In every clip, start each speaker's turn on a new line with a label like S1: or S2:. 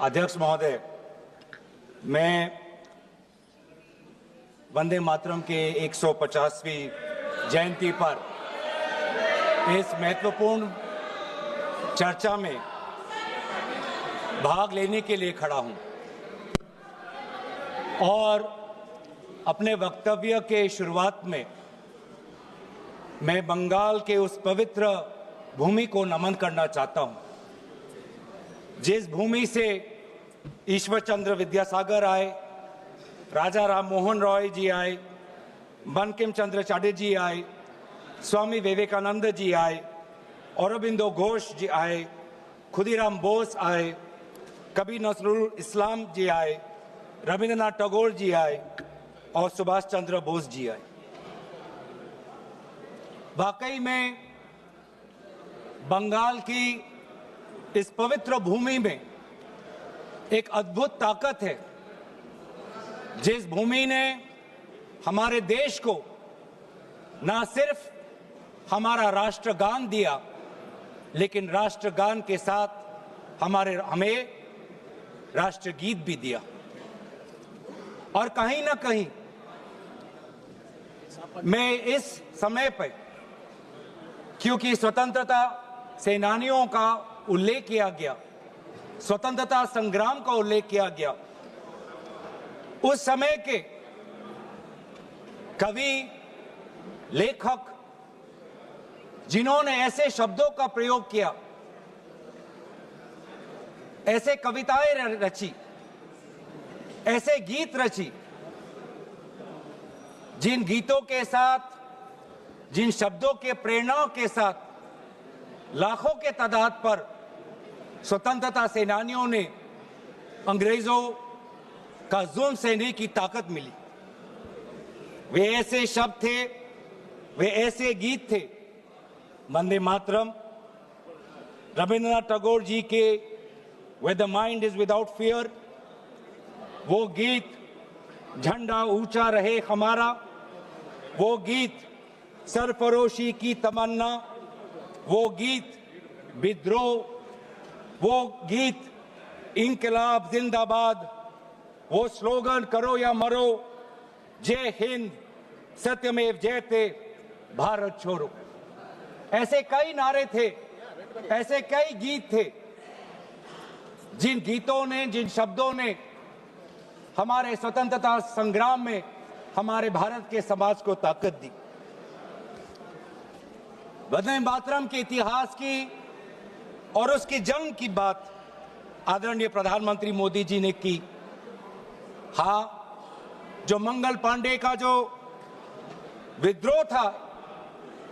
S1: अध्यक्ष महोदय, मैं वंदे मातरम के 150वीं जयंती पर इस महत्वपूर्ण चर्चा में भाग लेने के लिए खड़ा हूं और अपने वक्तव्य के शुरुआत में मैं बंगाल के उस पवित्र भूमि को नमन करना चाहता हूं, जिस भूमि से ईश्वर चंद्र विद्यासागर आए, राजा राम मोहन रॉय जी आए, बंकिम चंद्र चटर्जी आए, स्वामी विवेकानंद जी आए, अरबिंदो घोष जी आए, खुदीराम बोस आए, कबीर नजरुल इस्लाम जी आए, रविंद्रनाथ टैगोर जी आए और सुभाष चंद्र बोस जी आए। वाकई में बंगाल की इस पवित्र भूमि में एक अद्भुत ताकत है, जिस भूमि ने हमारे देश को न सिर्फ हमारा राष्ट्रगान दिया, लेकिन राष्ट्रगान के साथ हमें राष्ट्रगीत भी दिया। और कहीं ना कहीं मैं इस समय पर, क्योंकि स्वतंत्रता सेनानियों का उल्लेख किया गया, स्वतंत्रता संग्राम का उल्लेख किया गया, उस समय के कवि, लेखक जिन्होंने ऐसे शब्दों का प्रयोग किया, ऐसे कविताएं रची, ऐसे गीत रची, जिन गीतों के साथ, जिन शब्दों के प्रेरणाओं के साथ लाखों के तादाद पर स्वतंत्रता सेनानियों ने अंग्रेजों का जुल्म सहने की ताकत मिली। वे ऐसे शब्द थे, वे ऐसे गीत थे, वंदे मातरम, रविंद्रनाथ टैगोर जी के Where the mind is without fear, वो गीत झंडा ऊंचा रहे हमारा, वो गीत सरफरोशी की तमन्ना, वो गीत विद्रोह, वो गीत इंकलाब जिंदाबाद, वो स्लोगन करो या मरो, जय हिंद, सत्यमेव जयते, भारत छोड़ो। ऐसे कई नारे थे, ऐसे कई गीत थे, जिन गीतों ने, जिन शब्दों ने हमारे स्वतंत्रता संग्राम में हमारे भारत के समाज को ताकत दी। वंदे मातरम के इतिहास की और उसकी जंग की बात आदरणीय प्रधानमंत्री मोदी जी ने की। हाँ, जो मंगल पांडे का जो विद्रोह था,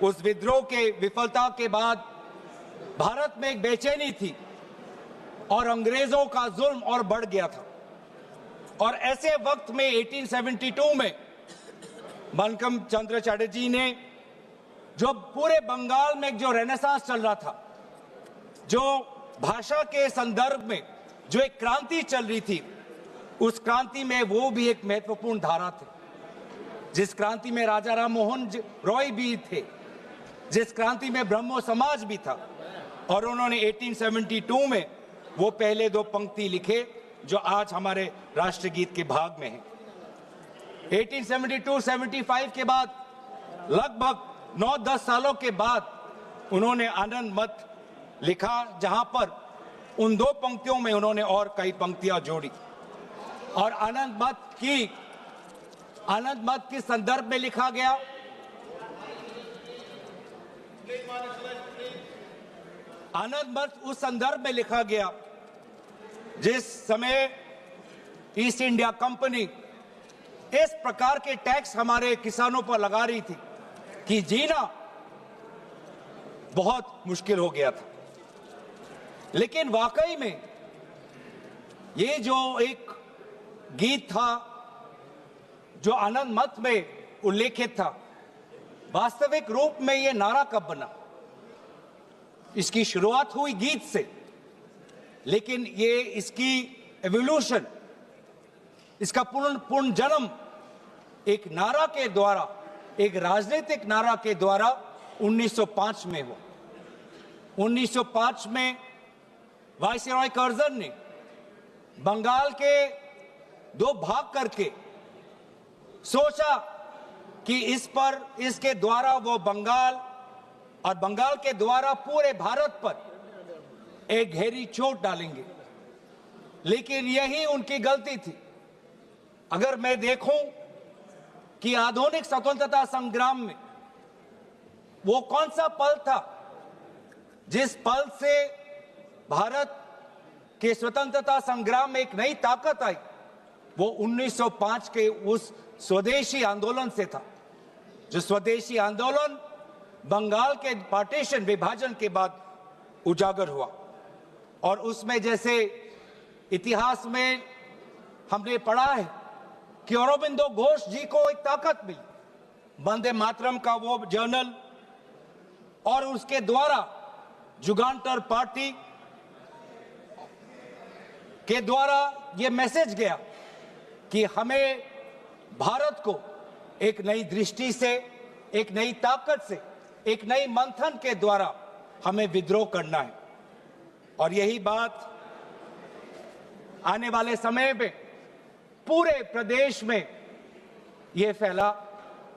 S1: उस विद्रोह के विफलता के बाद भारत में एक बेचैनी थी और अंग्रेजों का जुल्म और बढ़ गया था। और ऐसे वक्त में 1872 में बंकिम चंद्र चटर्जी ने, जो पूरे बंगाल में जो रेनेसांस चल रहा था, जो भाषा के संदर्भ में जो एक क्रांति चल रही थी, उस क्रांति में वो भी एक महत्वपूर्ण धारा थे। जिस क्रांति में राजा राम मोहन रॉय भी थे, जिस क्रांति में ब्रह्मो समाज भी था, और उन्होंने 1872 में वो पहले दो पंक्ति लिखे जो आज हमारे राष्ट्रगीत के भाग में हैं। 1872-75 के बाद लगभग 9-10 सालों के बाद उन्होंने आनंद मत लिखा, जहां पर उन दो पंक्तियों में उन्होंने और कई पंक्तियां जोड़ी। और आनंद मत के संदर्भ में लिखा गया, आनंद मत उस संदर्भ में लिखा गया जिस समय ईस्ट इंडिया कंपनी इस प्रकार के टैक्स हमारे किसानों पर लगा रही थी कि जीना बहुत मुश्किल हो गया था। लेकिन वाकई में ये जो एक गीत था, जो आनंद मत में उल्लेखित था, वास्तविक रूप में ये नारा कब बना? इसकी शुरुआत हुई गीत से, लेकिन ये इसकी एवोल्यूशन, इसका पूर्ण जन्म एक नारा के द्वारा, एक राजनीतिक नारा के द्वारा 1905 में हुआ। 1905 में वायसरॉय कर्जन ने बंगाल के दो भाग करके सोचा कि इसके द्वारा वो बंगाल और बंगाल के द्वारा पूरे भारत पर एक गहरी चोट डालेंगे, लेकिन यही उनकी गलती थी। अगर मैं देखूं कि आधुनिक स्वतंत्रता संग्राम में वो कौन सा पल था जिस पल से भारत के स्वतंत्रता संग्राम में एक नई ताकत आई, वो 1905 के उस स्वदेशी आंदोलन से था। जो स्वदेशी आंदोलन बंगाल के पार्टीशन विभाजन के बाद उजागर हुआ और उसमें जैसे इतिहास में हमने पढ़ा है कि अरबिंदो घोष जी को एक ताकत मिली, वंदे मातरम का वो जर्नल, और उसके द्वारा जुगांतर पार्टी के द्वारा ये मैसेज गया कि हमें भारत को एक नई दृष्टि से, एक नई ताकत से, एक नई मंथन के द्वारा हमें विद्रोह करना है। और यही बात आने वाले समय में पूरे प्रदेश में ये फैला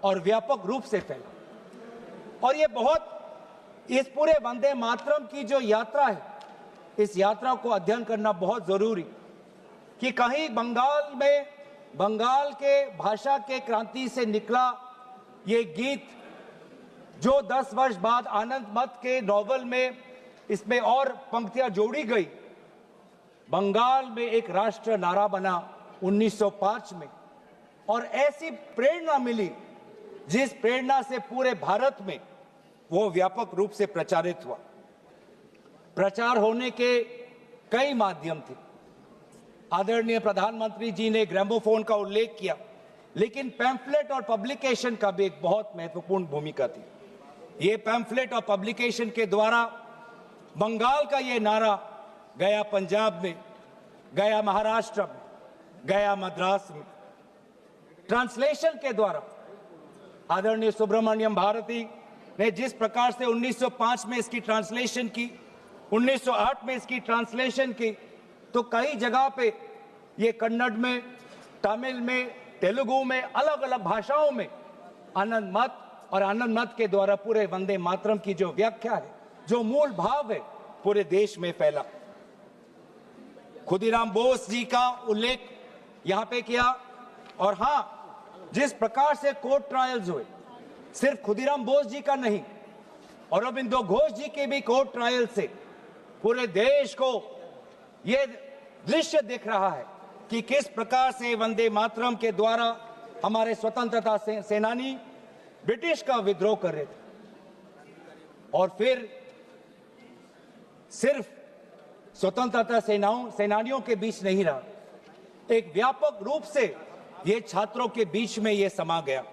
S1: और व्यापक रूप से फैला। और ये बहुत, इस पूरे वंदे मातरम की जो यात्रा है, इस यात्रा को अध्ययन करना बहुत जरूरी कि कहीं बंगाल के भाषा के क्रांति से निकला ये गीत जो 10 वर्ष बाद आनंद मत के नॉवल में इसमें और पंक्तियां जोड़ी गई, बंगाल में एक राष्ट्र नारा बना 1905 में, और ऐसी प्रेरणा मिली जिस प्रेरणा से पूरे भारत में वो व्यापक रूप से प्रचारित हुआ। प्रचार होने के कई माध्यम थे। आदरणीय प्रधानमंत्री जी ने ग्रामोफोन का उल्लेख किया, लेकिन पैम्फलेट और पब्लिकेशन का भी एक बहुत महत्वपूर्ण भूमिका थी। ये पैम्फलेट और पब्लिकेशन के द्वारा बंगाल का ये नारा गया पंजाब में, गया महाराष्ट्र में, गया मद्रास में। ट्रांसलेशन के द्वारा आदरणीय सुब्रमण्यम भारती ने जिस प्रकार से 1905 में इसकी ट्रांसलेशन की, 1908 में इसकी ट्रांसलेशन की, तो कई जगह पे ये कन्नड़ में, तमिल में, तेलुगु में, अलग अलग भाषाओं में आनंद मत और आनंद मत के द्वारा पूरे वंदे मातरम की जो व्याख्या है, जो मूल भाव है, पूरे देश में फैला। खुदीराम बोस जी का उल्लेख यहां पे किया। और हां, जिस प्रकार से कोर्ट ट्रायल्स हुए, सिर्फ खुदीराम बोस जी का नहीं, अरबिंदो घोष जी के भी कोर्ट ट्रायल से पूरे देश को यह दृश्य दिख रहा है कि किस प्रकार से वंदे मातरम के द्वारा हमारे स्वतंत्रता सेनानी ब्रिटिश का विद्रोह कर रहे थे। और फिर सिर्फ स्वतंत्रता सेनानियों के बीच नहीं रहा, एक व्यापक रूप से ये छात्रों के बीच में ये समा गया।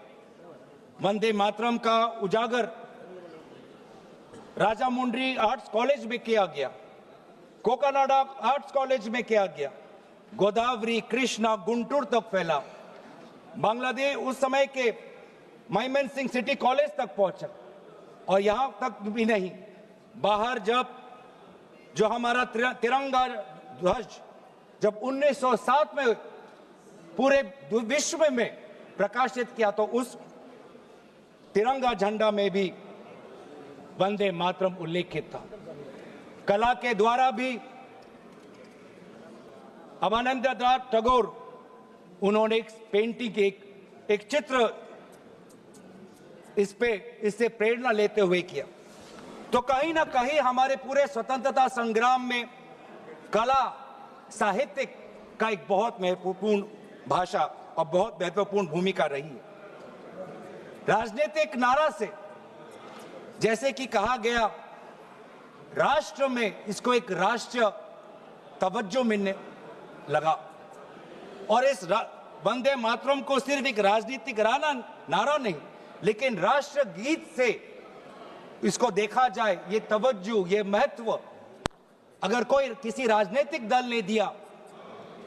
S1: वंदे मातरम का उजागर राजामुंड्री आर्ट्स कॉलेज में किया गया, कोकानाडा आर्ट्स कॉलेज में किया गया, गोदावरी, कृष्णा, गुंटूर तक फैला, बांग्लादेश उस समय के माइमन सिंह सिटी कॉलेज तक पहुंचा। और यहां तक भी नहीं, बाहर जो हमारा तिरंगा ध्वज जब 1907 में पूरे विश्व में प्रकाशित किया, तो उस तिरंगा झंडा में भी वंदे मातरम उल्लेखित था। कला के द्वारा भी अवनींद्रनाथ टैगोर, उन्होंने एक पेंटिंग, एक चित्र इससे प्रेरणा लेते हुए किया। तो कहीं ना कहीं हमारे पूरे स्वतंत्रता संग्राम में कला, साहित्य का एक बहुत महत्वपूर्ण भाषा और बहुत महत्वपूर्ण भूमिका रही है। राजनीतिक नारा से, जैसे कि कहा गया, राष्ट्र में इसको एक राष्ट्रीय तवज्जो मिलने लगा। और इस वंदे मातरम को सिर्फ एक राजनीतिक नारा नहीं, लेकिन राष्ट्र गीत से इसको देखा जाए, ये तवज्जो, ये महत्व अगर कोई किसी राजनीतिक दल ने दिया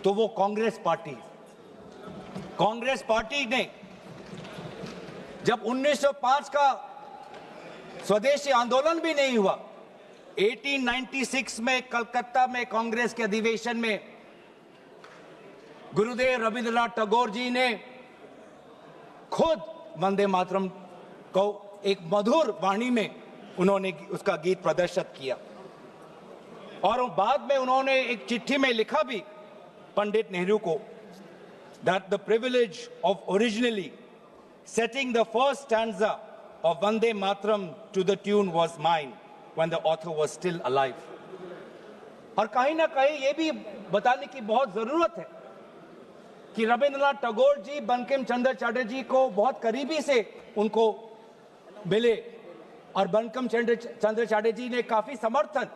S1: तो वो कांग्रेस पार्टी। कांग्रेस पार्टी ने जब 1905 का स्वदेशी आंदोलन भी नहीं हुआ, 1896 में कलकत्ता में कांग्रेस के अधिवेशन में गुरुदेव रविंद्रनाथ टैगोर जी ने खुद वंदे मातरम को एक मधुर वाणी में उन्होंने उसका गीत प्रदर्शित किया और बाद में उन्होंने एक चिट्ठी में लिखा भी पंडित नेहरू को that the privilege of originally setting the first stanza of Vande Mataram to the tune was mine when the author was still alive. और कहीं ना कहीं ये भी बताने की बहुत जरूरत है कि रविंद्रनाथ टैगोर जी बंकिम चंद्र चटर्जी को बहुत करीबी से उनको मिले और बंकिम चंद्र चटर्जी ने काफी समर्थन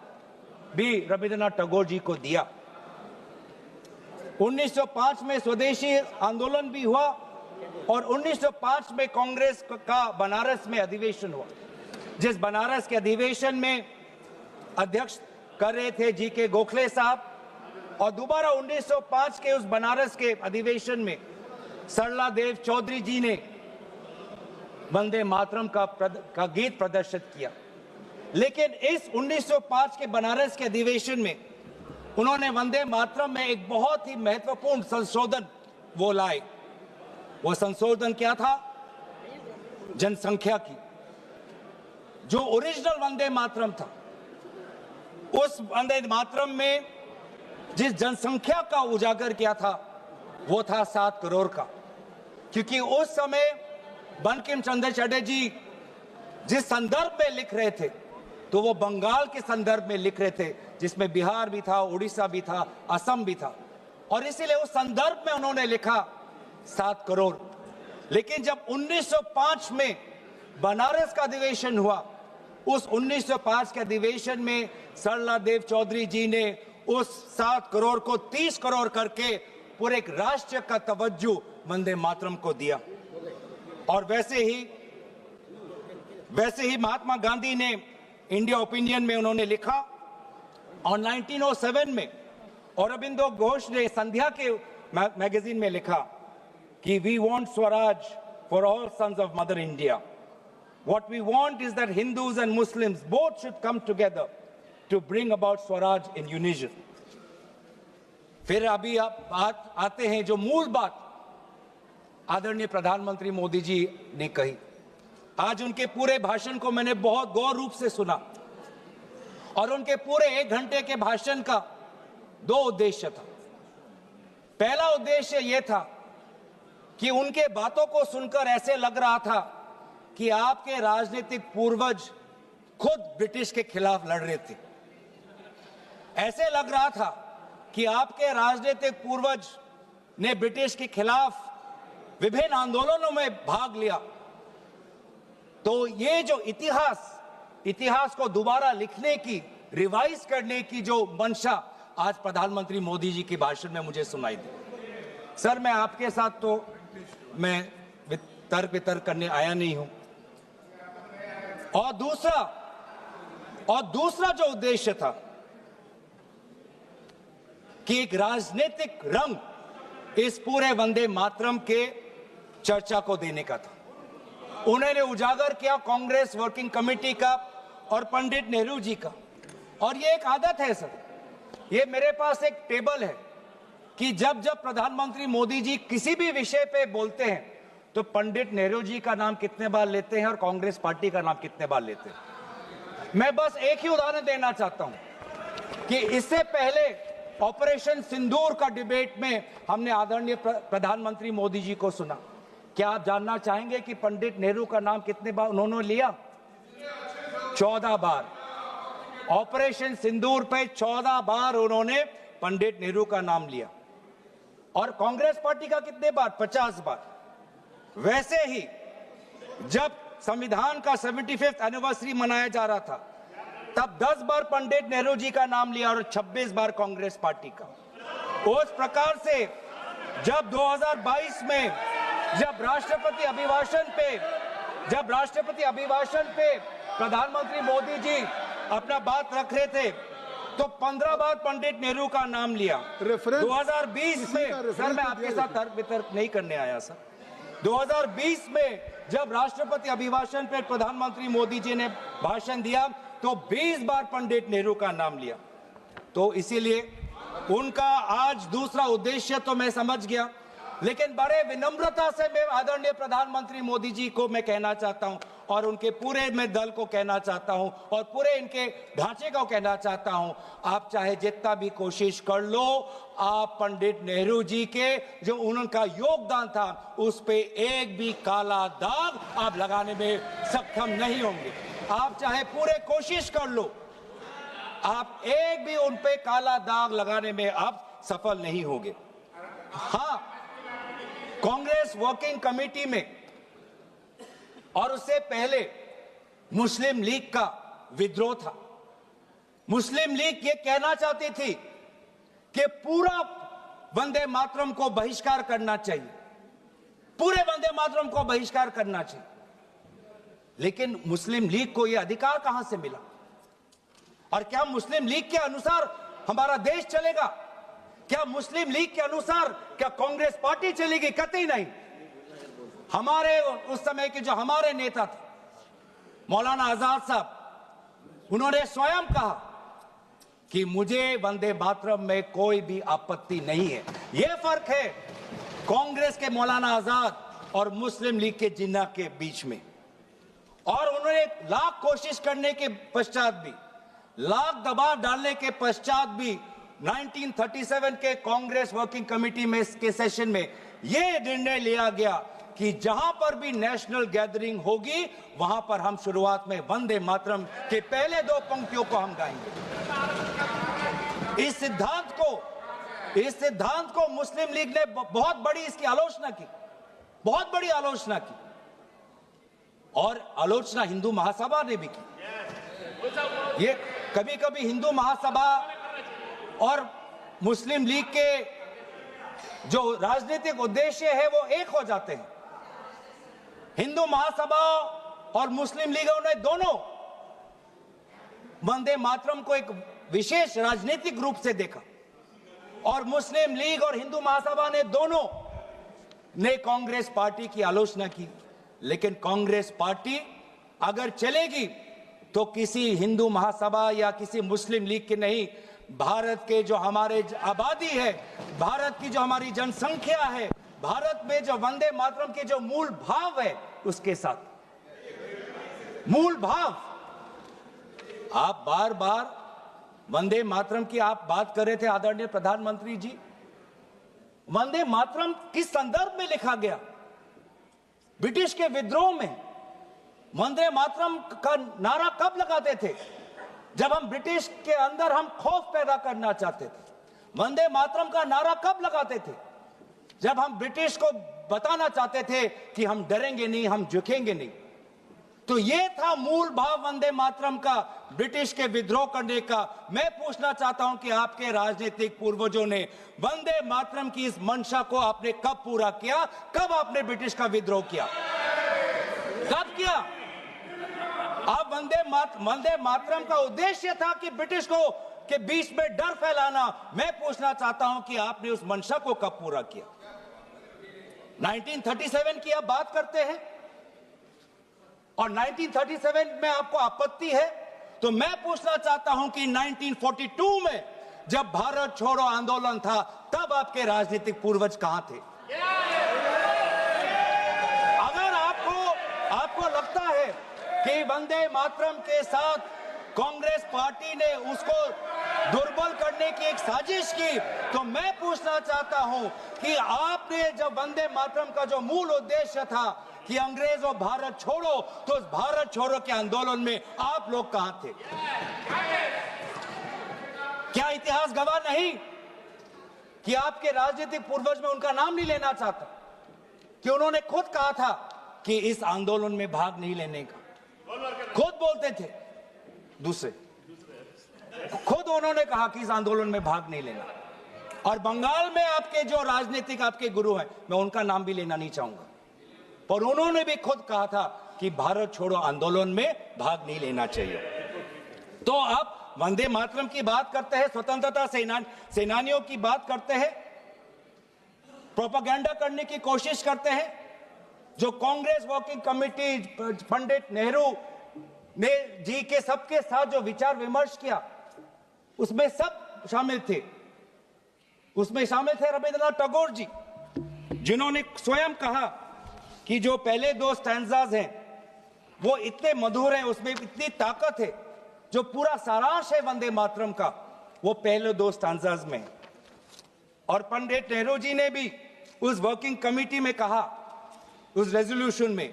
S1: भी रविंद्रनाथ टैगोर जी को दिया। 1905 में स्वदेशी आंदोलन भी हुआ और 1905 में कांग्रेस का बनारस में अधिवेशन हुआ, जिस बनारस के अधिवेशन में अध्यक्ष कर रहे थे जी.के. गोखले साहब और दोबारा 1905 के उस बनारस के अधिवेशन में सरला देव चौधरी जी ने वंदे मातरम का गीत प्रदर्शित किया। लेकिन इस 1905 के बनारस के अधिवेशन में उन्होंने वंदे मातरम में एक बहुत ही महत्वपूर्ण संशोधन वो लाए। वो संशोधन क्या था? जनसंख्या की। जो ओरिजिनल वंदे मातरम था, उस वंदे मातरम में जिस जनसंख्या का उजागर किया था वो था 7 करोड़ का, क्योंकि उस समय बंकिम चंद्र चटर्जी जिस संदर्भ में लिख रहे थे तो वो बंगाल के संदर्भ में लिख रहे थे, जिसमें बिहार भी था, उड़ीसा भी था, असम भी था, और इसीलिए उस संदर्भ में उन्होंने लिखा 7 करोड़। लेकिन जब 1905 में बनारस का अधिवेशन हुआ, उस 1905 के अधिवेशन में सरला देव चौधरी जी ने उस 7 करोड़ को 30 करोड़ करके पूरे एक राष्ट्र का तवज्जो वंदे मातरम को दिया। और वैसे ही महात्मा गांधी ने इंडिया ओपिनियन में उन्होंने लिखा और 1907 में औरबिंदो घोष ने संध्या के मैगजीन में लिखा कि we want swaraj for all sons of mother India. What we want is that Hindus and Muslims both should come together to bring about swaraj in unison. फिर अभी आप आते हैं जो मूल बात आदरणीय प्रधानमंत्री मोदी जी ने कही। आज उनके पूरे भाषण को मैंने बहुत गौर रूप से सुना और उनके पूरे 1 घंटे के भाषण का 2 उद्देश्य था। पहला उद्देश्य यह था कि उनके बातों को सुनकर ऐसे लग रहा था कि आपके राजनीतिक पूर्वज खुद ब्रिटिश के खिलाफ लड़ रहे थे। ऐसे लग रहा था कि आपके राजनीतिक पूर्वज ने ब्रिटिश के खिलाफ विभिन्न आंदोलनों में भाग लिया। तो ये जो इतिहास को दोबारा लिखने की, रिवाइज करने की जो मंशा आज प्रधानमंत्री मोदी जी के भाषण में मुझे सुनाई दी। सर, मैं आपके साथ तो मैं तर्क वितर्क करने आया नहीं हूं। और दूसरा जो उद्देश्य था कि एक राजनीतिक रंग इस पूरे वंदे मातरम के चर्चा को देने का था। उन्होंने उजागर किया कांग्रेस वर्किंग कमेटी का और पंडित नेहरू जी का। और ये एक आदत है सर, ये मेरे पास एक टेबल है कि जब प्रधानमंत्री मोदी जी किसी भी विषय पे बोलते हैं तो पंडित नेहरू जी का नाम कितने बार लेते हैं और कांग्रेस पार्टी का नाम कितने बार लेते हैं। मैं बस एक ही उदाहरण देना चाहता हूं कि इससे पहले ऑपरेशन सिंदूर का डिबेट में हमने आदरणीय प्रधानमंत्री मोदी जी को सुना। क्या आप जानना चाहेंगे कि पंडित नेहरू का नाम कितने बार उन्होंने लिया? 14 बार। ऑपरेशन सिंदूर पे 14 बार उन्होंने पंडित नेहरू का नाम लिया। और कांग्रेस पार्टी का कितने बार? 50 बार। वैसे ही जब संविधान का 75th एनिवर्सरी मनाया जा रहा था तब 10 बार पंडित नेहरू जी का नाम लिया और 26 बार कांग्रेस पार्टी का। उस प्रकार से जब 2022 में जब राष्ट्रपति अभिभाषण पे प्रधानमंत्री मोदी जी अपना बात रख रहे थे तो 15 बार पंडित नेहरू का नाम लिया। 2020 में, सर मैं आपके साथ तर्क वितर्क नहीं करने आया सर, 2020 में जब राष्ट्रपति अभिभाषण पे प्रधानमंत्री मोदी जी ने भाषण दिया तो 20 बार पंडित नेहरू का नाम लिया। तो इसीलिए उनका आज दूसरा उद्देश्य तो मैं समझ गया, लेकिन बड़े विनम्रता से मैं आदरणीय प्रधानमंत्री मोदी जी को मैं कहना चाहता हूं और उनके पूरे मैं दल को कहना चाहता हूं और पूरे इनके ढांचे को कहना चाहता हूं, आप चाहे जितना भी कोशिश कर लो, आप पंडित नेहरू जी के जो उनका योगदान था उस पे एक भी काला दाग आप लगाने में सक्षम नहीं होंगे। आप चाहे पूरे कोशिश कर लो, आप एक भी उन पे काला दाग लगाने में आप सफल नहीं होंगे। हाँ, कांग्रेस वर्किंग कमेटी में और उससे पहले मुस्लिम लीग का विद्रोह था। मुस्लिम लीग ये कहना चाहती थी कि पूरा वंदे मातरम को बहिष्कार करना चाहिए, पूरे वंदे मातरम को बहिष्कार करना चाहिए, लेकिन मुस्लिम लीग को यह अधिकार कहां से मिला? और क्या मुस्लिम लीग के अनुसार हमारा देश चलेगा? क्या मुस्लिम लीग के अनुसार क्या कांग्रेस पार्टी चलेगी? कतई नहीं। हमारे उस समय के जो हमारे नेता थे मौलाना आजाद साहब, उन्होंने स्वयं कहा कि मुझे वंदे मातरम में कोई भी आपत्ति नहीं है। यह फर्क है कांग्रेस के मौलाना आजाद और मुस्लिम लीग के जिन्ना के बीच में। और उन्होंने लाख कोशिश करने के पश्चात भी, लाख दबाव डालने के पश्चात भी 1937 के कांग्रेस वर्किंग कमेटी में के सेशन में यह निर्णय लिया गया कि जहां पर भी नेशनल गैदरिंग होगी वहां पर हम शुरुआत में वंदे मातरम के पहले दो पंक्तियों को हम गाएंगे। इस सिद्धांत को मुस्लिम लीग ने बहुत बड़ी इसकी आलोचना की, बहुत बड़ी आलोचना की, और आलोचना हिंदू महासभा ने भी की। ये कभी कभी हिंदू महासभा और मुस्लिम लीग के जो राजनीतिक उद्देश्य है वो एक हो जाते हैं। हिंदू महासभा और मुस्लिम लीगों ने दोनों वंदे मातरम को एक विशेष राजनीतिक रूप से देखा और मुस्लिम लीग और हिंदू महासभा ने दोनों ने कांग्रेस पार्टी की आलोचना की। लेकिन कांग्रेस पार्टी अगर चलेगी तो किसी हिंदू महासभा या किसी मुस्लिम लीग के नहीं, भारत के जो हमारे आबादी है, भारत की जो हमारी जनसंख्या है, भारत में जो वंदे मातरम के जो मूल भाव है उसके साथ मूल भाव। आप बार बार वंदे मातरम की आप बात कर रहे थे आदरणीय प्रधानमंत्री जी। वंदे मातरम किस संदर्भ में लिखा गया? ब्रिटिश के विद्रोह में वंदे मातरम का नारा कब लगाते थे? जब हम ब्रिटिश के अंदर हम खौफ पैदा करना चाहते थे। वंदे मातरम का नारा कब लगाते थे? जब हम ब्रिटिश को बताना चाहते थे कि हम डरेंगे नहीं, हम झुकेंगे नहीं। तो ये था मूल भाव वंदे मातरम का, ब्रिटिश के विद्रोह करने का। मैं पूछना चाहता हूं कि आपके राजनीतिक पूर्वजों ने वंदे मातरम की इस मंशा को आपने कब पूरा किया? कब आपने ब्रिटिश का विद्रोह किया? कब किया? आप वंदे मातरम का उद्देश्य था कि ब्रिटिश को के बीच में डर फैलाना। मैं पूछना चाहता हूं कि आपने उस मंशा को कब पूरा किया? 1937 की आप बात करते हैं और 1937 में आपको आपत्ति है, तो मैं पूछना चाहता हूं कि 1942 में जब भारत छोड़ो आंदोलन था तब आपके राजनीतिक पूर्वज कहां थे? अगर आपको लगता है कि वंदे मातरम के साथ कांग्रेस पार्टी ने उसको दुर्बल करने की एक साजिश की, तो मैं पूछना चाहता हूं कि आपने जब वंदे मातरम का जो मूल उद्देश्य था कि अंग्रेजों भारत छोड़ो, तो उस भारत छोड़ो के आंदोलन में आप लोग कहां थे? क्या इतिहास गवाह नहीं कि आपके राजनीतिक पूर्वज में उनका नाम नहीं लेना चाहता कि उन्होंने खुद कहा था कि इस आंदोलन में भाग नहीं लेने का? खुद बोलते थे दूसरे, खुद उन्होंने कहा कि इस आंदोलन में भाग नहीं लेना। और बंगाल में आपके जो राजनीतिक आपके गुरु हैं, मैं उनका नाम भी लेना नहीं चाहूंगा, पर उन्होंने भी खुद कहा था कि भारत छोड़ो आंदोलन में भाग नहीं लेना चाहिए। तो आप वंदे मातरम की बात करते हैं, स्वतंत्रता सेनानियों की बात करते हैं, प्रोपेगेंडा करने की कोशिश करते हैं। जो कांग्रेस वर्किंग कमेटी पंडित नेहरू ने जी के सबके साथ जो विचार विमर्श किया उसमें सब शामिल थे। उसमें शामिल थे रविंद्रनाथ टैगोर जी, जिन्होंने स्वयं कहा कि जो पहले दो स्टैंजाज हैं वो इतने मधुर हैं, उसमें इतनी ताकत है, जो पूरा सारांश है वंदे मातरम का वो पहले दो स्टैंजाज में। और पंडित नेहरू जी ने भी उस वर्किंग कमेटी में कहा, उस रेजोल्यूशन में,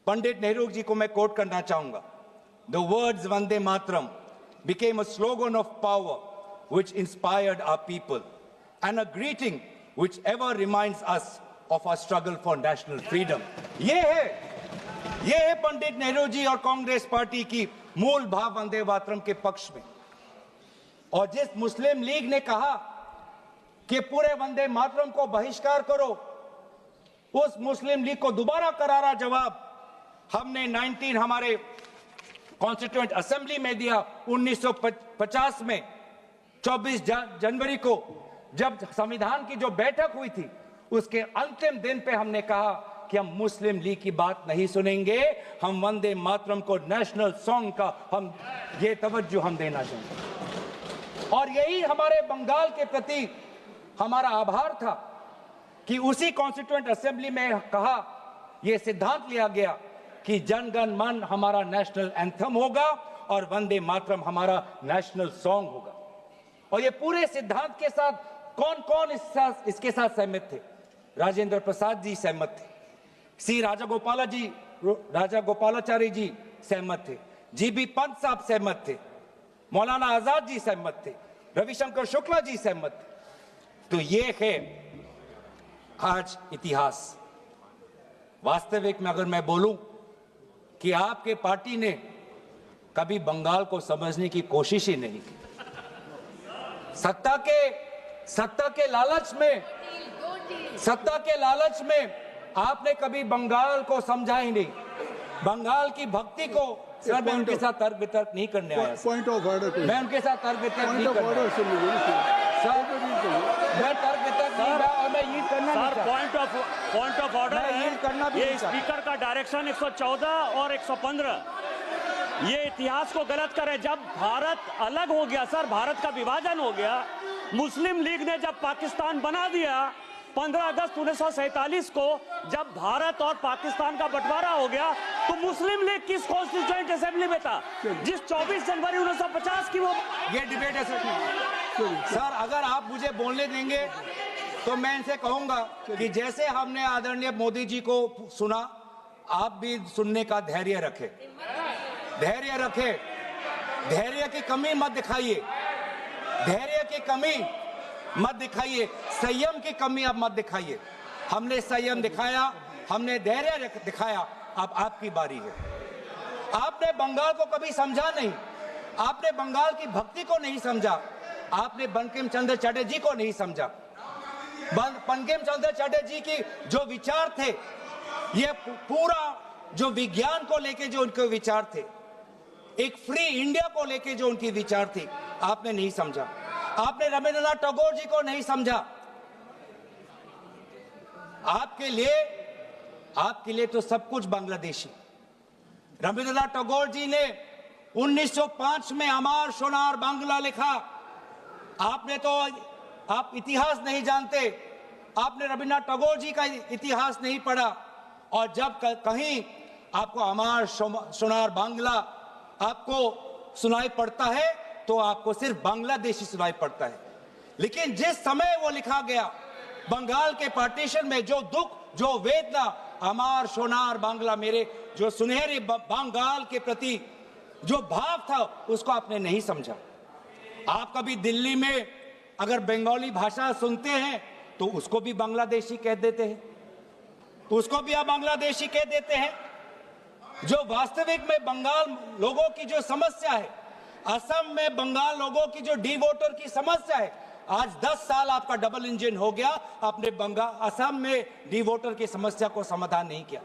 S1: पंडित नेहरू जी को मैं कोट करना चाहूंगा, the words Vande Mataram became a slogan of power which inspired our people and a greeting which ever reminds us of our struggle for national freedom। ये है पंडित नेहरू जी और कांग्रेस पार्टी की मूल भाव वंदे मातरम के पक्ष में। और जिस मुस्लिम लीग ने कहा कि पूरे वंदे मातरम को बहिष्कार करो, उस मुस्लिम लीग को दोबारा करारा जवाब हमने हमारे कॉन्स्टिट्यूएंट असेंबली में दिया 1950 में 24 जनवरी को, जब संविधान की जो बैठक हुई थी उसके अंतिम दिन पे हमने कहा कि हम मुस्लिम लीग की बात नहीं सुनेंगे, हम वंदे मातरम को नेशनल सॉन्ग का हम ये तवज्जो हम देना चाहेंगे। और यही हमारे बंगाल के प्रति हमारा आभार था कि उसी कॉन्स्टिट्यूएंट असेंबली में कहा, यह सिद्धांत लिया गया कि जन गण मन हमारा नेशनल एंथम होगा और वंदे मातरम हमारा नेशनल सॉन्ग होगा। और ये पूरे सिद्धांत के साथ कौन कौन इसके साथ सहमत थे? राजेंद्र प्रसाद जी सहमत थे, सी राजागोपालाचारी जी सहमत थे, जीबी पंत साहब सहमत थे, मौलाना आजाद जी सहमत थे, रविशंकर शुक्ला जी सहमत थे। तो ये है आज इतिहास। वास्तविक में अगर मैं बोलूं कि आपके पार्टी ने कभी बंगाल को समझने की कोशिश ही नहीं की। सत्ता के लालच में आपने कभी बंगाल को समझा ही नहीं। बंगाल की भक्ति को सर, मैं उनके साथ तर्क वितर्क नहीं करने आया।
S2: पॉइंट ऑफ ऑर्डर,
S1: मैं उनके साथ तर्क वितर्क नहीं करने आया सर, मैं तर्क वितर्क नहीं रहा और मैं यील्ड करना नहीं चाहता।
S3: पॉइंट ऑफ ऑर्डर है, ये
S1: नहीं
S3: स्पीकर का डायरेक्शन 114 और 115 ये इतिहास को गलत करे। जब भारत अलग हो गया सर, भारत का विभाजन हो गया, मुस्लिम लीग ने जब पाकिस्तान बना दिया 15 अगस्त 1947 को, जब भारत और पाकिस्तान का बंटवारा हो गया, तो मुस्लिम लीग किस कॉन्स्टिट्यूएंट असेंबली में था जिस 24 जनवरी 1950 की वो
S1: ये डिबेट है सर। अगर आप मुझे बोलने देंगे तो मैं इनसे कहूंगा कि जैसे हमने आदरणीय मोदी जी को सुना, आप भी सुनने का धैर्य रखें। धैर्य की कमी मत दिखाइए, संयम की कमी अब मत दिखाइए। हमने संयम दिखाया, हमने धैर्य दिखाया, अब आपकी बारी है। आपने बंगाल को कभी समझा नहीं, आपने बंगाल की भक्ति को नहीं समझा, आपने बंकिम चंद्र चटर्जी को नहीं समझा। बंकिम चंद्र चटर्जी की जो विचार थे, ये पूरा जो विज्ञान को लेके जो उनके विचार थे, एक फ्री इंडिया को लेके जो उनकी विचार थी, आपने नहीं समझा। आपने रविंद्रनाथ टैगोर जी को नहीं समझा। आपके लिए तो सब कुछ बांग्लादेशी। रविंद्रनाथ टैगोर जी ने 1905 में अमार सोनार बांग्ला लिखा। आप इतिहास नहीं जानते, आपने रविंद्रनाथ टैगोर जी का इतिहास नहीं पढ़ा। और जब कहीं आपको अमार सोनार बांग्ला आपको सुनाई पड़ता है तो आपको सिर्फ बांग्लादेशी सुनाई पड़ता है। लेकिन जिस समय वो लिखा गया, बंगाल के पार्टीशन में जो दुख, जो वेदना, अमार सोनार बांग्ला, मेरे जो सुनहरे बंगाल के प्रति जो भाव था, उसको आपने नहीं समझा। आप कभी दिल्ली में अगर बंगाली भाषा सुनते हैं तो उसको भी बांग्लादेशी कह देते हैं, जो वास्तविक में बंगाल लोगों की जो समस्या है, असम में बंगाल लोगों की जो डी वोटर की समस्या है, आज 10 साल आपका डबल इंजन हो गया, आपने असम में डी वोटर की समस्या को समाधान नहीं किया।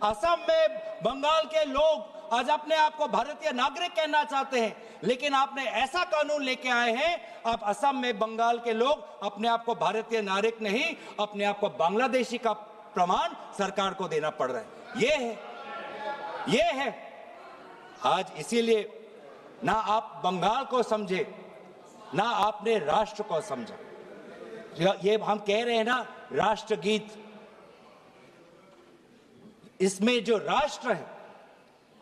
S1: असम में बंगाल के लोग आज अपने आप को भारतीय नागरिक कहना चाहते हैं, लेकिन आपने ऐसा कानून लेके आए हैं, अब असम में बंगाल के लोग अपने आप को भारतीय नागरिक नहीं, अपने आप को बांग्लादेशी का प्रमाण सरकार को देना पड़ रहा है। ये है आज। इसीलिए ना आप बंगाल को समझे, ना आपने राष्ट्र को समझा। ये हम कह रहे हैं ना राष्ट्रगीत, इसमें जो राष्ट्र है,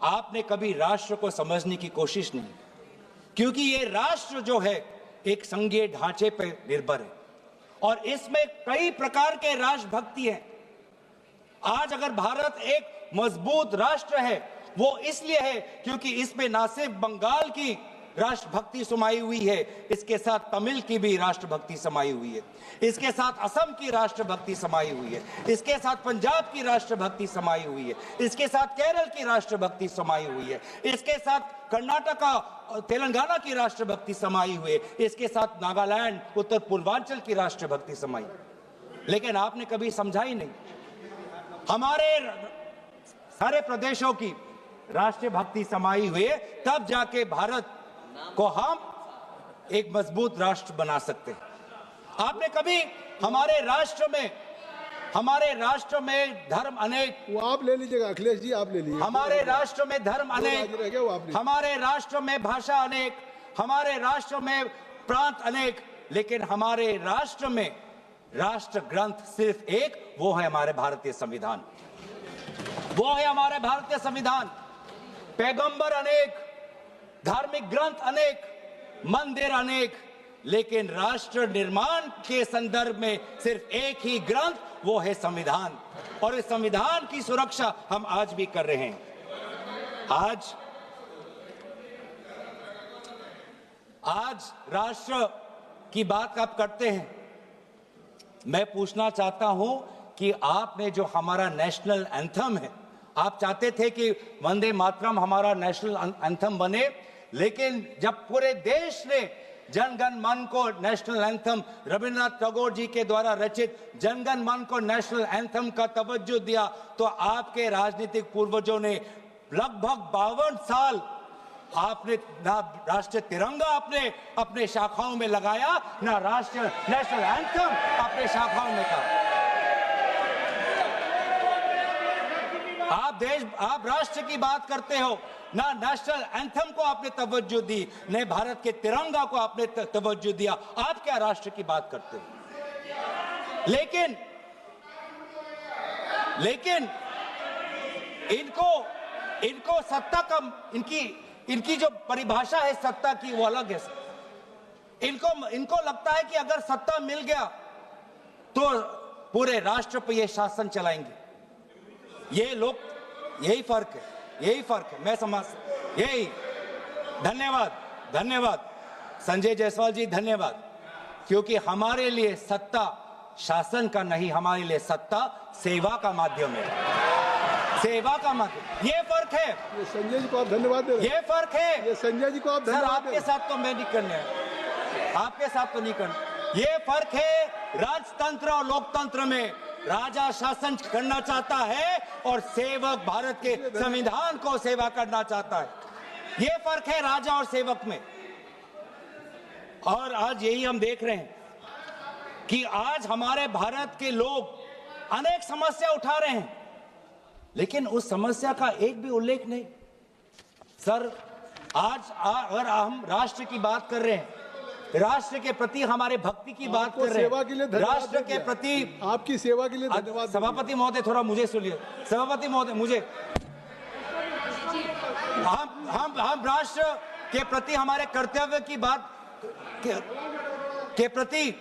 S1: आपने कभी राष्ट्र को समझने की कोशिश नहीं, क्योंकि ये राष्ट्र जो है एक संघीय ढांचे पर निर्भर है और इसमें कई प्रकार के राष्ट्रभक्ति हैं। आज अगर भारत एक मजबूत राष्ट्र है, वो इसलिए है क्योंकि इसमें ना सिर्फ बंगाल की राष्ट्रभक्ति समाई हुई है, इसके साथ तमिल की भी राष्ट्रभक्ति समाई हुई है, इसके साथ असम की राष्ट्रभक्ति समाई हुई है, इसके साथ पंजाब की राष्ट्रभक्ति समाई हुई है, इसके साथ केरल की राष्ट्रभक्ति समाई हुई है, इसके साथ कर्नाटका तेलंगाना की राष्ट्रभक्ति समाई हुई है, इसके साथ नागालैंड उत्तर पूर्वांचल की राष्ट्रभक्ति समाई। लेकिन आपने कभी समझा ही नहीं, हमारे सारे प्रदेशों की राष्ट्रीय भक्ति समाई हुई है, तब जाके भारत को हम एक मजबूत राष्ट्र बना सकते हैं। आपने कभी हमारे राष्ट्र में धर्म अनेक,
S2: वो आप ले लीजिएगा अखिलेश जी, आप ले लीजिए।
S1: हमारे राष्ट्र में धर्म अनेक, हमारे राष्ट्र में भाषा अनेक, हमारे राष्ट्र में प्रांत अनेक, लेकिन हमारे राष्ट्र में राष्ट्र ग्रंथ सिर्फ एक, वो है हमारे भारतीय संविधान। वो है हमारे भारतीय संविधान। पैगंबर अनेक, धार्मिक ग्रंथ अनेक, मंदिर अनेक, लेकिन राष्ट्र निर्माण के संदर्भ में सिर्फ एक ही ग्रंथ, वो है संविधान। और इस संविधान की सुरक्षा हम आज भी कर रहे हैं। आज राष्ट्र की बात आप करते हैं, मैं पूछना चाहता हूं कि आपने जो हमारा नेशनल एंथम है, आप चाहते थे कि वंदे मातरम हमारा नेशनल एंथम बने, लेकिन जब पूरे देश ने जनगण मन को नेशनल एंथम, रविंद्रनाथ टैगोर जी के द्वारा रचित जनगण मन को नेशनल एंथम का तवज्जो दिया, तो आपके राजनीतिक पूर्वजों ने लगभग 52 साल आपने ना राष्ट्रीय तिरंगा अपने शाखाओं में लगाया, ना राष्ट्रीय नेशनल एंथम अपने शाखाओं में कहा। आप राष्ट्र की बात करते हो, ना नेशनल एंथम को आपने तवज्जो दी, न भारत के तिरंगा को आपने तवज्जो दिया। आप क्या राष्ट्र की बात करते हो? लेकिन इनको सत्ता का, इनकी जो परिभाषा है सत्ता की, वो अलग है। इनको लगता है कि अगर सत्ता मिल गया तो पूरे राष्ट्र पर ये शासन चलाएंगे। ये लोग, यही फर्क है, मैं समझ, यही। धन्यवाद संजय जायसवाल जी, धन्यवाद, क्योंकि हमारे लिए सत्ता शासन का नहीं, हमारे लिए सत्ता सेवा का माध्यम है, सेवा का माध्यम। ये फर्क है।
S2: ये संजय जी को आप धन्यवाद दे रहे हैं।
S1: ये फर्क है।
S2: ये संजय जी को आप धन्यवाद।
S1: आपके साथ तो मैं नहीं करने, आपके साथ तो नहीं करना। ये फर्क है राजतंत्र और लोकतंत्र में। राजा शासन करना चाहता है और सेवक भारत के संविधान को सेवा करना चाहता है। ये फर्क है राजा और सेवक में। और आज यही हम देख रहे हैं कि आज हमारे भारत के लोग अनेक समस्या उठा रहे हैं, लेकिन उस समस्या का एक भी उल्लेख नहीं। सर, आज अगर हम राष्ट्र की बात कर रहे हैं, राष्ट्र के प्रति हमारे भक्ति की बात कर रहे हैं, राष्ट्र के प्रति आपकी सेवा के लिए धन्यवाद। सभापति महोदय, थोड़ा मुझे सुनिए। सभापति महोदय, मुझे हम राष्ट्र के प्रति हमारे कर्तव्य की बात के प्रति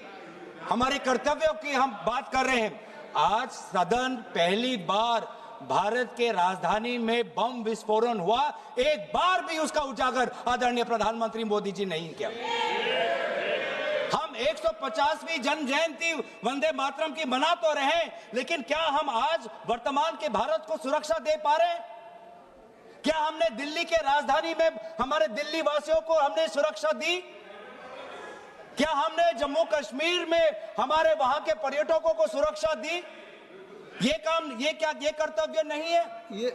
S1: हमारे कर्तव्यों की हम बात कर रहे हैं। आज सदन पहली बार भारत के राजधानी में बम विस्फोटन हुआ, एक बार भी उसका उजागर आदरणीय प्रधानमंत्री मोदी जी नहीं किया। हम 150वीं जन्म जयंती वंदे मातरम की मना तो रहे हैं, लेकिन क्या हम आज वर्तमान के भारत को सुरक्षा दे पा रहे हैं? क्या हमने दिल्ली के राजधानी में हमारे दिल्ली वासियों को हमने सुरक्षा दी? क्या हमने जम्मू कश्मीर में हमारे वहां के पर्यटकों को सुरक्षा दी? ये काम, ये कर्तव्य नहीं है?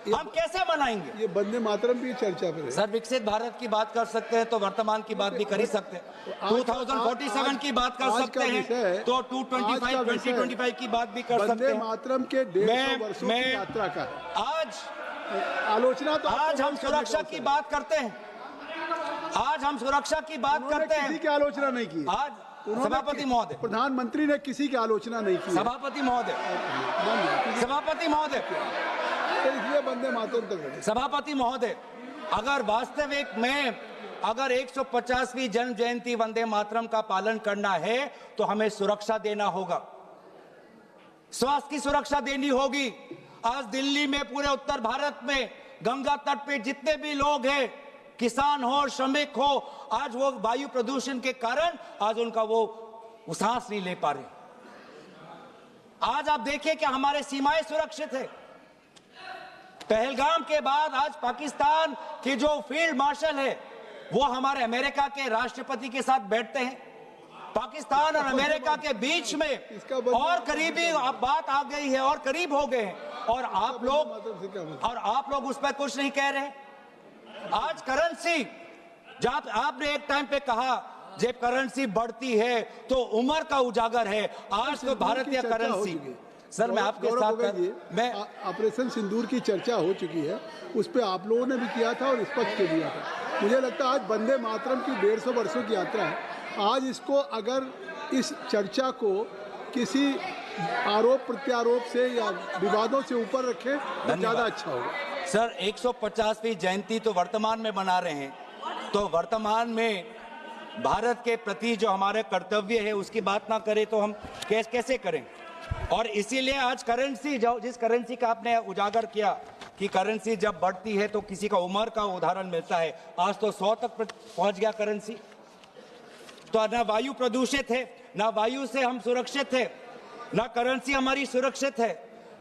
S1: हम कैसे मनाएंगे?
S2: ये वंदे मातरम भी चर्चा पे है।
S1: सर, विकसित भारत की बात कर सकते हैं तो वर्तमान की बात भी कर ही सकते हैं। 2047 की बात कर सकते हैं तो 2025 की बात भी कर सकते
S2: वंदे
S1: हैं।
S2: मातरम के 150 वर्षों की यात्रा का आलोचना तो
S1: आज हम सुरक्षा की बात करते हैं। आज हम सुरक्षा की बात करते हैं।
S2: किसी की आलोचना नहीं की।
S1: सभापति महोदय,
S2: प्रधानमंत्री ने किसी की आलोचना नहीं की।
S1: सभापति महोदय, सभापति महोदय,
S2: इसलिए वंदे मातरम तक।
S1: सभापति महोदय, अगर वास्तविक में अगर 150वीं जन्म जयंती वंदे मातरम का पालन करना है तो हमें सुरक्षा देना होगा, स्वास्थ्य की सुरक्षा देनी होगी। आज दिल्ली में, पूरे उत्तर भारत में, गंगा तट पे जितने भी लोग हैं, किसान हो, श्रमिक हो, आज वो वायु प्रदूषण के कारण आज उनका वो सांस नहीं ले पा रहे। आज आप देखिए कि हमारे सीमाएं सुरक्षित है। पहलगाम के बाद आज पाकिस्तान की जो फील्ड मार्शल है वो हमारे अमेरिका के राष्ट्रपति के साथ बैठते हैं। पाकिस्तान और अमेरिका के बीच में और करीबी बात आ गई है और करीब हो गए हैं, और आप लोग उस पर कुछ नहीं कह रहे। आज करेंसी, जब आपने एक टाइम पे कहा जब करेंसी बढ़ती है तो उम्र का उजागर है, आज तो भारतीय करेंसी। सर मैं आपके साथ मैं
S2: ऑपरेशन सिंदूर की चर्चा हो चुकी है, उस पर आप लोगों ने भी किया था और इस पर के दिया था। मुझे लगता है आज वंदे मातरम की 150 वर्षों की यात्रा है, आज इसको अगर इस चर्चा को किसी आरोप प्रत्यारोप से या विवादों से ऊपर रखें तो ज्यादा अच्छा होगा।
S1: सर 150वीं जयंती तो वर्तमान में मना रहे हैं, तो वर्तमान में भारत के प्रति जो हमारे कर्तव्य है उसकी बात ना करें तो हम कैसे करें। और इसीलिए आज करेंसी, जिस करेंसी का आपने उजागर किया कि करेंसी जब बढ़ती है तो किसी का उम्र का उदाहरण मिलता है, आज तो 100 तक पहुंच गया करेंसी। तो ना वायु प्रदूषित है, ना वायु से हम सुरक्षित है, ना करेंसी हमारी सुरक्षित है,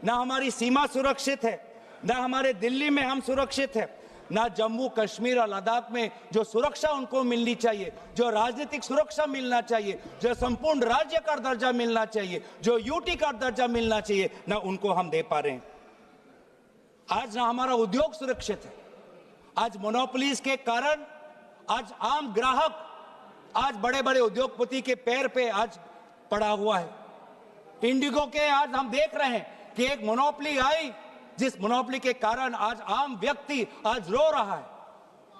S1: ना हमारी सीमा सुरक्षित है, ना हमारे दिल्ली में हम सुरक्षित है, ना जम्मू कश्मीर और लद्दाख में जो सुरक्षा उनको मिलनी चाहिए, जो राजनीतिक सुरक्षा मिलना चाहिए, जो संपूर्ण राज्य का दर्जा मिलना चाहिए, जो यूटी का दर्जा मिलना चाहिए, ना उनको हम दे पा रहे हैं। आज ना हमारा उद्योग सुरक्षित है। आज मोनोपोलीज के कारण आज आम ग्राहक आज बड़े बड़े उद्योगपति के पैर पे आज पड़ा हुआ है। इंडिगो के आज हम देख रहे हैं कि एक मोनोपोली आई, जिस मोनोपोली के कारण आज आम व्यक्ति आज रो रहा है।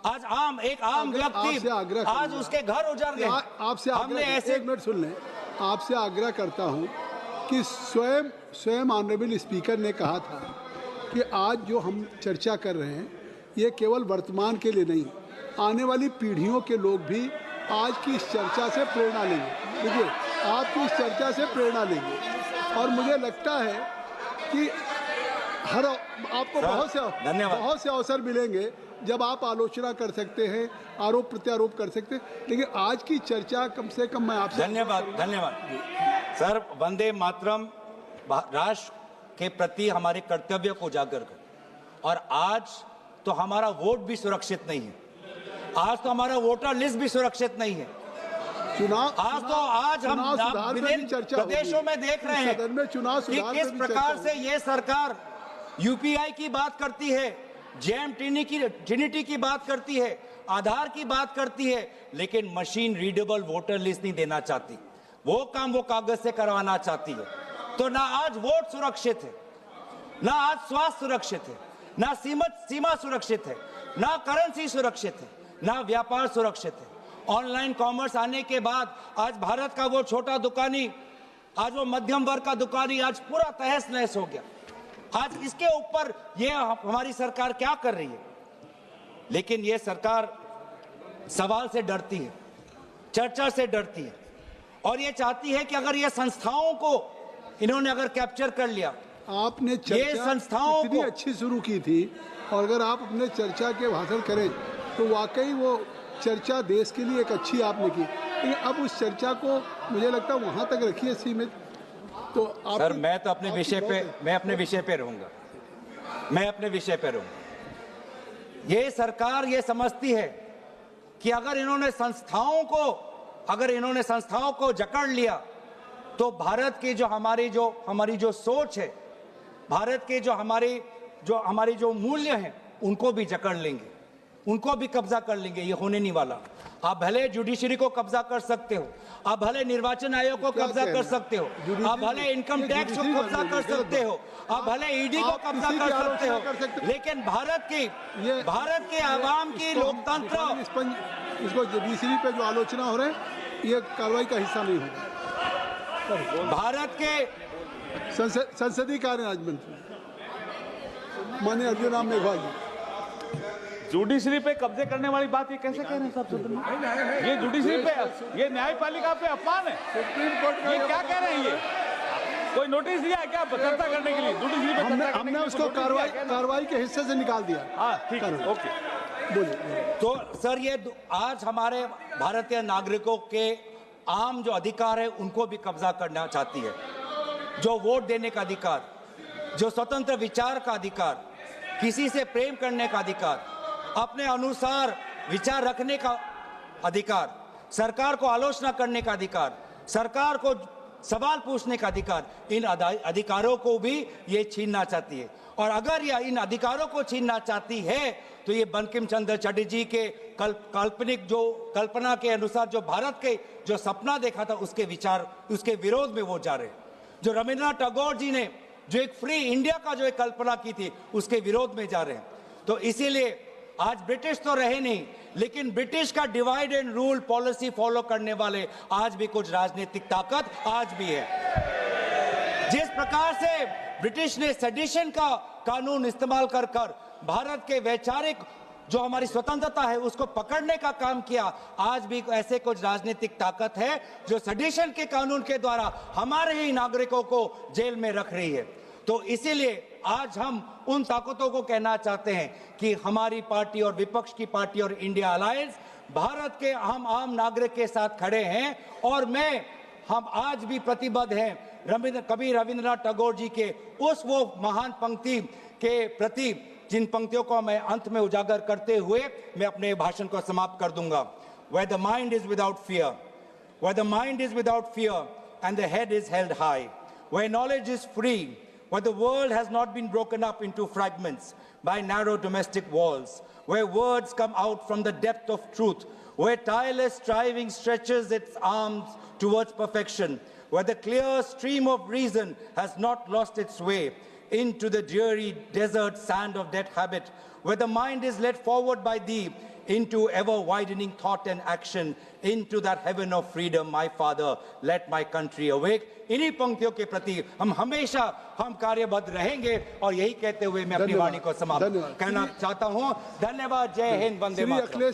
S1: आज एक आम व्यक्ति आज उसके घर उजड़ गए।
S2: आपसे हमने ऐसे, एक मिनट सुन लें, आपसे आग्रह करता हूं कि स्वयं ऑनरेबल स्पीकर ने कहा था कि आज जो हम चर्चा कर रहे हैं ये केवल वर्तमान के लिए नहीं, आने वाली पीढ़ियों के लोग भी आज की इस चर्चा से प्रेरणा लेंगे। देखिए, आपकी इस चर्चा से प्रेरणा लेंगे और मुझे लगता है कि आपको बहुत से अवसर मिलेंगे जब आप आलोचना कर सकते हैं, आरोप प्रत्यारोप कर सकते हैं, लेकिन आज की चर्चा कम से कम मैं आपसे
S1: धन्यवाद सर। वंदे मातरम राष्ट्र के प्रति हमारे कर्तव्य को उजागर कर, और आज तो हमारा वोट भी सुरक्षित नहीं है, आज तो हमारा वोटर लिस्ट भी सुरक्षित नहीं है। आज हम विभिन्न प्रदेशों में देख रहे हैं कि किस प्रकार से ये सरकार यूपीआई की बात करती है, जेम ट्रिनिटी की बात करती है, आधार की बात करती है, लेकिन मशीन रीडेबल वोटर लिस्ट नहीं देना चाहती। वो काम वो कागज से करवाना चाहती है। तो ना आज वोट सुरक्षित है, ना आज स्वास्थ्य सुरक्षित है, ना सीमा सुरक्षित है, ना करेंसी सुरक्षित है, ना व्यापार सुरक्षित है। ऑनलाइन कॉमर्स आने के बाद आज भारत का वो छोटा दुकानी, आज वो मध्यम वर्ग का दुकानी आज पूरा तहस नहस हो गया। आज इसके ऊपर ये हमारी सरकार क्या कर रही है? लेकिन ये सरकार सवाल से डरती है, चर्चा से डरती है, और ये चाहती है कि अगर ये संस्थाओं को इन्होंने अगर कैप्चर कर लिया,
S2: आपने चर्चा संस्थाओं इतनी अच्छी शुरू की थी, और अगर आप अपने चर्चा के भाषण करें तो वाकई वो चर्चा देश के लिए एक अच्छी आपने की, लेकिन अब उस चर्चा को मुझे लगता है वहां तक रखिए सीमित। तो
S1: सर मैं तो अपने विषय पे रहूंगा, मैं अपने विषय पे रहूंगा। ये सरकार ये समझती है कि अगर इन्होंने संस्थाओं को जकड़ लिया तो भारत की हमारी जो सोच है, भारत के हमारी जो मूल्य हैं, उनको भी जकड़ लेंगे, उनको भी कब्जा कर लेंगे। ये होने नहीं वाला। आप भले जुडिशरी को कब्जा कर सकते हो, आप भले निर्वाचन आयोग को कब्जा कर सकते हो, आप भले इनकम टैक्स को कब्जा कर सकते हो, आप भले ईडी को कब्जा कर सकते हो, लेकिन भारत के आवाम की लोकतंत्र,
S2: इसको जुडिशरी पे जो आलोचना हो रहे हैं ये कार्रवाई का हिस्सा नहीं होगा।
S1: भारत के
S2: संसदीय कार्य राज्य मंत्री माननीय अर्जुन राम मेघवाल जी,
S4: जुडिशरी पे कब्जे करने वाली बात ये कैसे कह रहे हैं साहब सदन में? ये जुडिशरी पे, ये न्यायपालिका पे अपमान है।
S2: सुप्रीम कोर्ट
S4: ये क्या कह रहे हैं? ये कोई नोटिस दिया है क्या चर्चा करने के लिए? जुडिशरी पे चर्चा करने
S2: हमने
S4: के लिए
S2: उसको
S4: कोई notice दिया है क्या?
S2: कार्रवाई के हिस्से से निकाल दिया।
S4: हाँ ठीक है, ओके।
S2: बोलिए।
S1: तो सर ये आज हमारे भारतीय नागरिकों के आम जो अधिकार है उनको भी कब्जा करना चाहती है। जो वोट देने का अधिकार, जो स्वतंत्र विचार का अधिकार, किसी से प्रेम करने का अधिकार, अपने अनुसार विचार रखने का अधिकार, सरकार को आलोचना करने का अधिकार, सरकार को सवाल पूछने का अधिकार, इन अधिकारों को भी ये छीनना चाहती है। और अगर यह इन अधिकारों को छीनना चाहती है तो ये बंकिम चंद्र चटर्जी के काल्पनिक जो कल्पना के अनुसार जो भारत के जो सपना देखा था उसके विरोध में वो जा रहे हैं। जो रविंद्रनाथ टैगोर जी ने जो एक फ्री इंडिया का जो एक कल्पना की थी उसके विरोध में जा रहे हैं। तो इसीलिए आज ब्रिटिश तो रहे नहीं, लेकिन ब्रिटिश का divide and rule policy follow करने वाले आज भी कुछ राजनीतिक ताकत आज भी है। जिस प्रकार से ब्रिटिश ने सेडिशन का कानून इस्तेमाल कर भारत के वैचारिक जो हमारी स्वतंत्रता है उसको पकड़ने का काम किया, आज भी ऐसे कुछ राजनीतिक ताकत है जो सेडिशन के कानून के द्वारा हमारे ही नागरिकों को जेल में रख रही है। तो इसीलिए आज हम उन ताकतों को कहना चाहते हैं कि हमारी पार्टी और विपक्ष की पार्टी और इंडिया अलायंस भारत के हम आम नागरिक के साथ खड़े हैं। और हम आज भी प्रतिबद्ध हैं कवि रविंद्रनाथ टैगोर जी के उस वो महान पंक्ति के प्रति, जिन पंक्तियों को मैं अंत में उजागर करते हुए मैं अपने भाषण को समाप्त कर दूंगा। Where the mind is without fear, where the mind is without fear and the head is held high, where knowledge is free, where the world has not been broken up into fragments by narrow domestic walls, where words come out from the depth of truth, where tireless striving stretches its arms towards perfection, where the clear stream of reason has not lost its way into the dreary desert sand of dead habit, where the mind is led forward by thee into ever-widening thought and action, into that heaven of freedom, my Father, let my country awake. इन्हीं पंक्तियों के प्रति हम हमेशा कार्यबद्ध रहेंगे और यही कहते हुए मैं अपनी वाणी को समाप्त करना चाहता हूं। धन्यवाद। जय हिंद, वंदे मातरम।